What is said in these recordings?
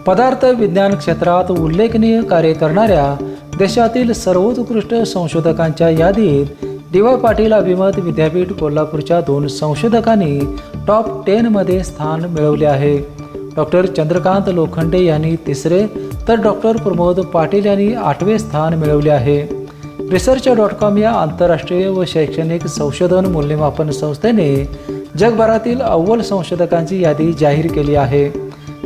पदार्थ विज्ञान क्षेत्रात उल्लेखनीय कार्य करणाऱ्या देशातील सर्वोत्कृष्ट संशोधकांच्या यादीत डी.वाय. पाटील अभिमत विद्यापीठ कोल्हापूरच्या 2 संशोधकांनी टॉप 10 मध्ये स्थान मिळवले आहे. डॉक्टर चंद्रकांत लोखंडे यांनी 3रे तर डॉक्टर प्रमोद पाटील यांनी 8वे स्थान मिळवले आहे. research.com या आंतरराष्ट्रीय व शैक्षणिक संशोधन मूल्यमापन संस्थेने जगभरातील अव्वल संशोधकांची यादी जाहीर केली आहे.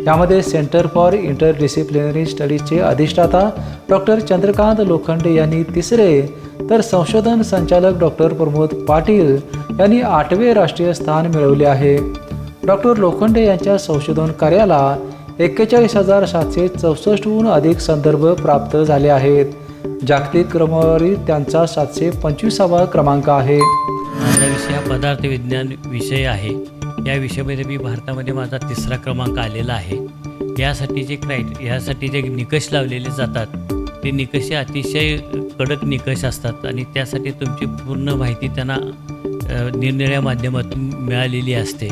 यामध्ये सेंटर फॉर इंटरडिसिप्लिनरी स्टडीजचे अधिष्ठाता डॉक्टर चंद्रकांत लोखंडे यांनी 3रे तर संशोधन संचालक डॉक्टर प्रमोद पाटील यांनी 8वे राष्ट्रीय स्थान मिळवले आहे. डॉक्टर लोखंडे यांच्या संशोधन कार्याला 41,764हून अधिक संदर्भ प्राप्त झाले आहेत. जागतिक क्रमवारीत त्यांचा 725वा क्रमांक आहे. माझा विषय हा पदार्थ विज्ञान विषय आहे. या विषयामध्ये मी भारतामध्ये माझा 3रा क्रमांक आलेला आहे. यासाठी जे निकष लावलेले जातात ते निकष अतिशय कडक निकष असतात आणि त्यासाठी तुमची पूर्ण माहिती त्यांना निरनिराळ्या माध्यमातून मिळालेली असते.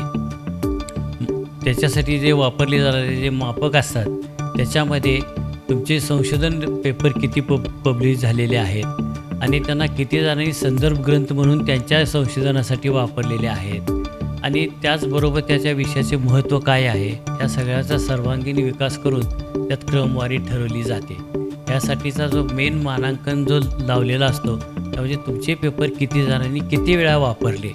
त्याच्यासाठी जे वापरले जाणारे जे मापक असतात त्याच्यामध्ये तुमचे संशोधन पेपर किती पब्लिश झालेले आहेत आणि त्यांना किती जणांनी संदर्भ ग्रंथ म्हणून त्यांच्या संशोधनासाठी वापरलेले आहेत आणि त्याचबरोबर त्याच्या विषयाचे महत्त्व काय आहे या सगळ्याचा सर्वांगीण विकास करून त्यात क्रमवारी ठरवली जाते. यासाठीचा जो मेन मानांकन जो लावलेला असतो त्यामध्ये तुमचे पेपर किती जणांनी किती वेळा वापरले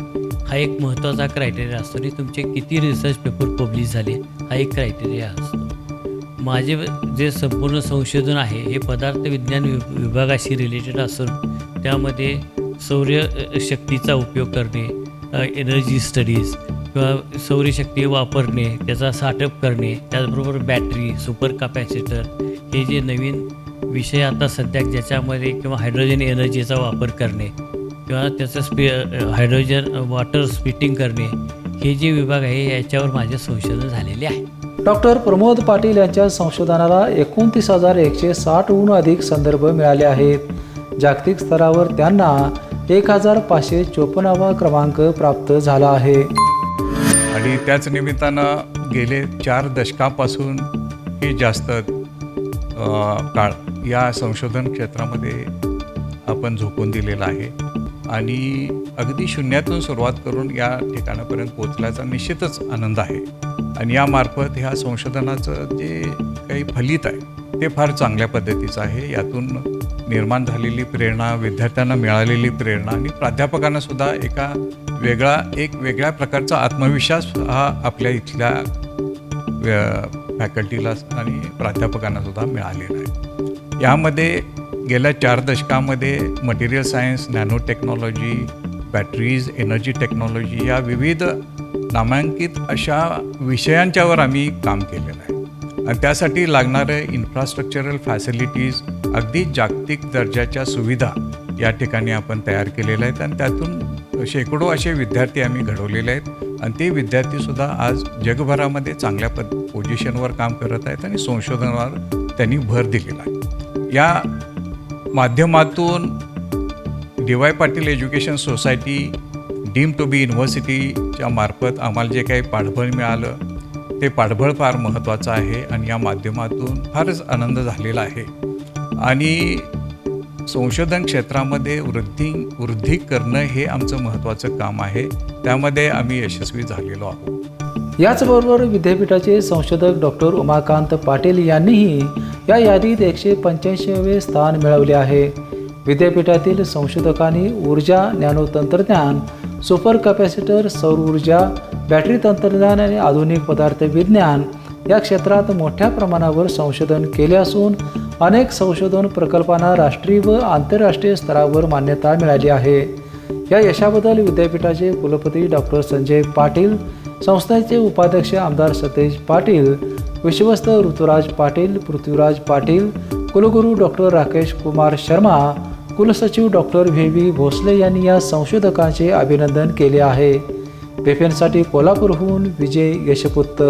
हा एक महत्त्वाचा क्रायटेरिया असतो आणि तुमचे किती रिसर्च पेपर पब्लिश झाले हा एक क्रायटेरिया असतो. माझे जे संपूर्ण संशोधन आहे हे पदार्थ विज्ञान विभागाशी रिलेटेड असून त्यामध्ये सौरशक्तीचा उपयोग करणे, एनर्जी स्टडीज किंवा सौरशक्ती वापरणे, त्याचा साठप करणे, त्याचबरोबर बॅटरी, सुपर कॅपॅसिटर हे जे नवीन विषय आता सध्या ज्याच्यामध्ये किंवा हायड्रोजन एनर्जीचा वापर करणे किंवा त्याचं हायड्रोजन वॉटर स्प्लिटिंग करणे हे जे विभाग आहे याच्यावर माझे संशोधन झालेले आहे. डॉक्टर प्रमोद पाटील यांच्या संशोधनाला 29,160हून अधिक संदर्भ मिळाले आहेत. जागतिक स्तरावर त्यांना 1,554वा क्रमांक प्राप्त झाला आहे. आणि त्याच निमित्तानं गेले 4 दशकापासून ही जास्त काळ या संशोधन क्षेत्रामध्ये आपण झोकून दिलेला आहे आणि अगदी शून्यातून सुरुवात करून या ठिकाणापर्यंत पोचल्याचा निश्चितच आनंद आहे. आणि यामार्फत ह्या संशोधनाचं जे काही फलित आहे ते फार चांगल्या पद्धतीचं आहे. यातून निर्माण झालेली प्रेरणा, विद्यार्थ्यांना मिळालेली प्रेरणा आणि प्राध्यापकांनासुद्धा एक वेगळ्या प्रकारचा आत्मविश्वास हा आपल्या इथल्या फॅकल्टीला आणि प्राध्यापकांनासुद्धा मिळालेला आहे. यामध्ये गेल्या 4 दशकामध्ये material science, nano technology, batteries, energy technology या विविध नामांकित अशा विषयांच्यावर आम्ही काम केलेलं आहे आणि त्यासाठी लागणारे इन्फ्रास्ट्रक्चरल फॅसिलिटीज, अगदी जागतिक दर्जाच्या सुविधा या ठिकाणी आपण तयार केलेल्या आहेत आणि त्यातून शेकडो असे विद्यार्थी आम्ही घडवलेले आहेत आणि ते विद्यार्थीसुद्धा आज जगभरामध्ये चांगल्या पोझिशनवर काम करत आहेत आणि संशोधनावर त्यांनी भर दिलेला आहे. या माध्यमातून D Y. Patil education society deem to be युनिव्हर्सिटीच्या मार्फत आम्हाला जे काही पाठबळ मिळालं ते पाठबळ फार महत्त्वाचं आहे आणि या माध्यमातून फारच आनंद झालेला आहे आणि संशोधन क्षेत्रामध्ये वृद्धी करणं हे आमचं महत्त्वाचं काम आहे. त्यामध्ये आम्ही यशस्वी झालेलो आहोत. याचबरोबर विद्यापीठाचे संशोधक डॉक्टर उमाकांत पाटील यांनीही या यादीत 185वे स्थान मिळवले आहे. विद्यापीठातील संशोधकांनी ऊर्जा, नॅनो तंत्रज्ञान, सुपर कॅपॅसिटर, सौर ऊर्जा, बॅटरी तंत्रज्ञान आणि आधुनिक पदार्थ विज्ञान या क्षेत्रात मोठ्या प्रमाणावर संशोधन केले असून अनेक संशोधन प्रकल्पांना राष्ट्रीय व आंतरराष्ट्रीय स्तरावर मान्यता मिळाली आहे. या यशाबद्दल विद्यापीठाचे कुलपती डॉक्टर संजय पाटील, संस्थेचे उपाध्यक्ष आमदार सतेज पाटील, विश्वस्त ऋतुराज पाटील, पृथ्वीराज पाटील, कुलगुरू डॉक्टर राकेश कुमार शर्मा, कुलसचिव डॉक्टर व्ही भोसले यांनी या संशोधकांचे अभिनंदन केले आहे. पेफेनसाठी कोल्हापूरहून विजय यशपुत्त.